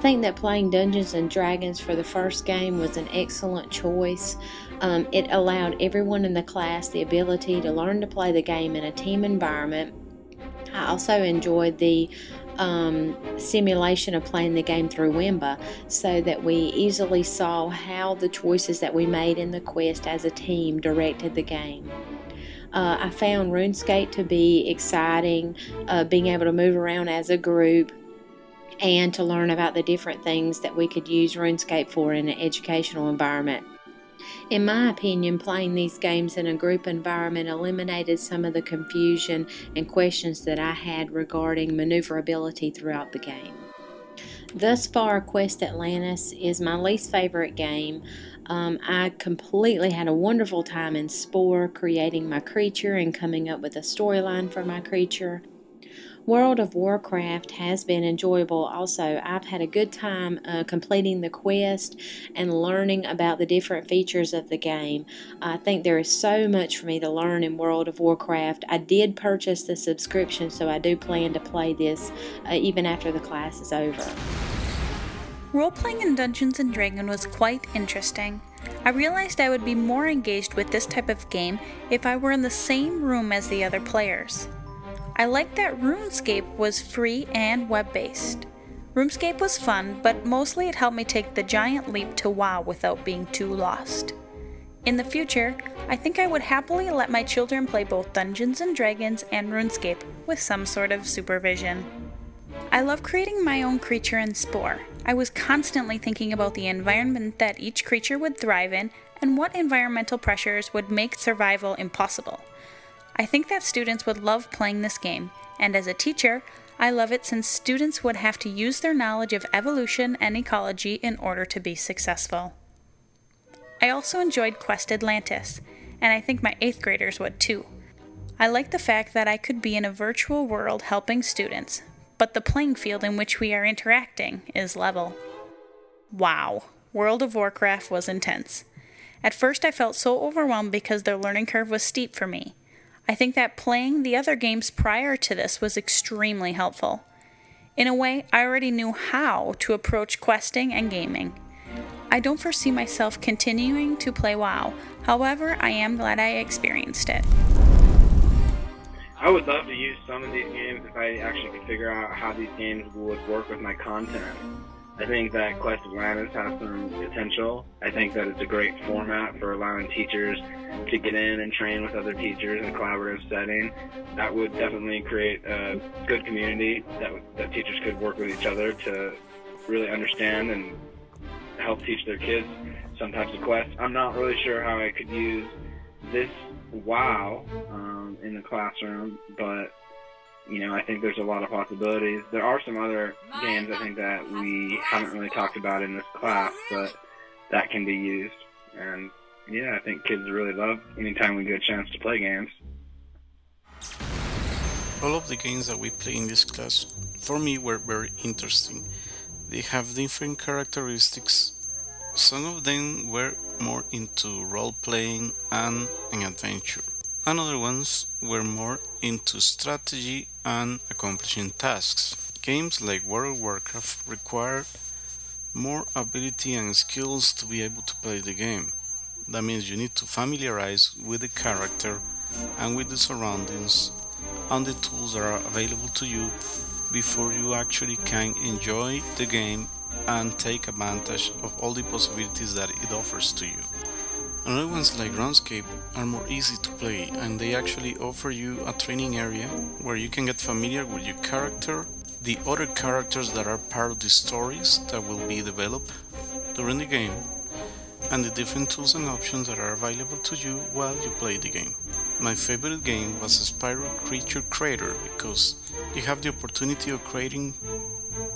think that playing Dungeons and Dragons for the first game was an excellent choice. It allowed everyone in the class the ability to learn to play the game in a team environment. I also enjoyed the simulation of playing the game through Wimba, so that we easily saw how the choices that we made in the quest as a team directed the game. I found RuneScape to be exciting, being able to move around as a group and to learn about the different things that we could use RuneScape for in an educational environment. In my opinion, playing these games in a group environment eliminated some of the confusion and questions that I had regarding maneuverability throughout the game. Thus far, Quest Atlantis is my least favorite game. I completely had a wonderful time in Spore, creating my creature and coming up with a storyline for my creature. World of Warcraft has been enjoyable also. I've had a good time completing the quest and learning about the different features of the game. I think there is so much for me to learn in World of Warcraft. I did purchase the subscription, so I do plan to play this even after the class is over. Role-playing in Dungeons & Dragons was quite interesting. I realized I would be more engaged with this type of game if I were in the same room as the other players. I liked that RuneScape was free and web-based. RuneScape was fun, but mostly it helped me take the giant leap to WoW without being too lost. In the future, I think I would happily let my children play both Dungeons & Dragons and RuneScape with some sort of supervision. I love creating my own creature in Spore. I was constantly thinking about the environment that each creature would thrive in and what environmental pressures would make survival impossible. I think that students would love playing this game, and as a teacher, I love it since students would have to use their knowledge of evolution and ecology in order to be successful. I also enjoyed Quest Atlantis, and I think my 8th graders would too. I like the fact that I could be in a virtual world helping students, but the playing field in which we are interacting is level. Wow, World of Warcraft was intense. At first I felt so overwhelmed because the learning curve was steep for me. I think that playing the other games prior to this was extremely helpful. In a way, I already knew how to approach questing and gaming. I don't foresee myself continuing to play WoW, however, I am glad I experienced it. I would love to use some of these games if I actually could figure out how these games would work with my content. I think that Quest Atlantis has some potential. I think that it's a great format for allowing teachers to get in and train with other teachers in a collaborative setting. That would definitely create a good community that teachers could work with each other to really understand and help teach their kids some types of quests. I'm not really sure how I could use this WoW in the classroom, but I think there's a lot of possibilities. There are some other games I think that we haven't really talked about in this class, but that can be used. And I think kids really love anytime we get a chance to play games. All of the games that we play in this class, for me, were very interesting. They have different characteristics. Some of them were more into role-playing and an adventure, and other ones were more into strategy and accomplishing tasks. Games like World of Warcraft require more ability and skills to be able to play the game. That means you need to familiarize with the character and with the surroundings and the tools that are available to you before you actually can enjoy the game and take advantage of all the possibilities that it offers to you. Another ones like RuneScape are more easy to play, and they actually offer you a training area where you can get familiar with your character, the other characters that are part of the stories that will be developed during the game, and the different tools and options that are available to you while you play the game. My favorite game was Spyro Creature Creator because you have the opportunity of creating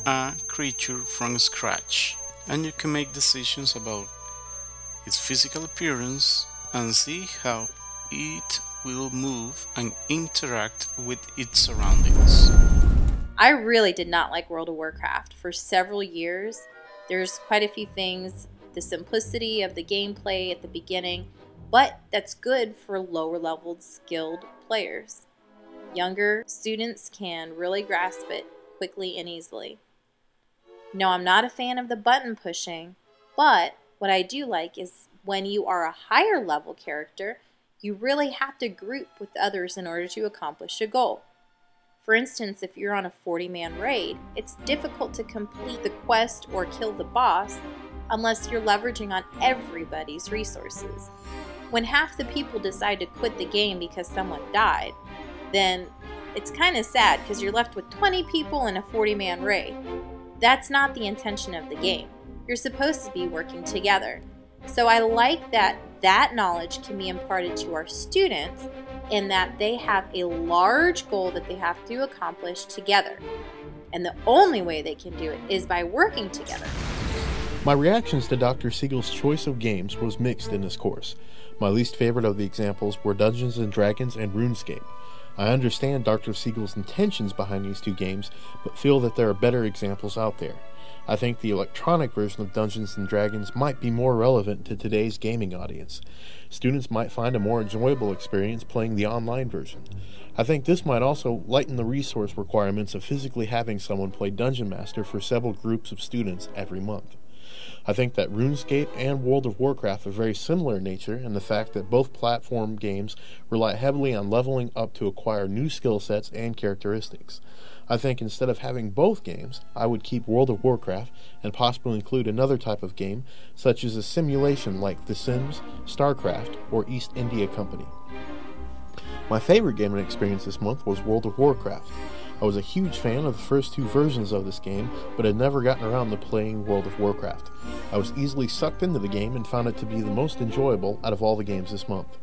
a creature from scratch, and you can make decisions about its physical appearance and see how it will move and interact with its surroundings. I really did not like World of Warcraft for several years. There's quite a few things, the simplicity of the gameplay at the beginning, but that's good for lower leveled skilled players. Younger students can really grasp it quickly and easily. No, I'm not a fan of the button pushing, but what I do like is when you are a higher level character, you really have to group with others in order to accomplish a goal. For instance, if you're on a 40-man raid, it's difficult to complete the quest or kill the boss unless you're leveraging on everybody's resources. When half the people decide to quit the game because someone died, then it's kind of sad because you're left with 20 people in a 40-man raid. That's not the intention of the game. You're supposed to be working together. So I like that that knowledge can be imparted to our students in that they have a large goal that they have to accomplish together. And the only way they can do it is by working together. My reactions to Dr. Siegel's choice of games was mixed in this course. My least favorite of the examples were Dungeons & Dragons and RuneScape. I understand Dr. Siegel's intentions behind these two games, but feel that there are better examples out there. I think the electronic version of Dungeons & Dragons might be more relevant to today's gaming audience. Students might find a more enjoyable experience playing the online version. I think this might also lighten the resource requirements of physically having someone play Dungeon Master for several groups of students every month. I think that RuneScape and World of Warcraft are very similar in nature in the fact that both platform games rely heavily on leveling up to acquire new skill sets and characteristics. I think instead of having both games, I would keep World of Warcraft and possibly include another type of game, such as a simulation like The Sims, StarCraft, or East India Company. My favorite gaming experience this month was World of Warcraft. I was a huge fan of the first two versions of this game, but had never gotten around to playing World of Warcraft. I was easily sucked into the game and found it to be the most enjoyable out of all the games this month.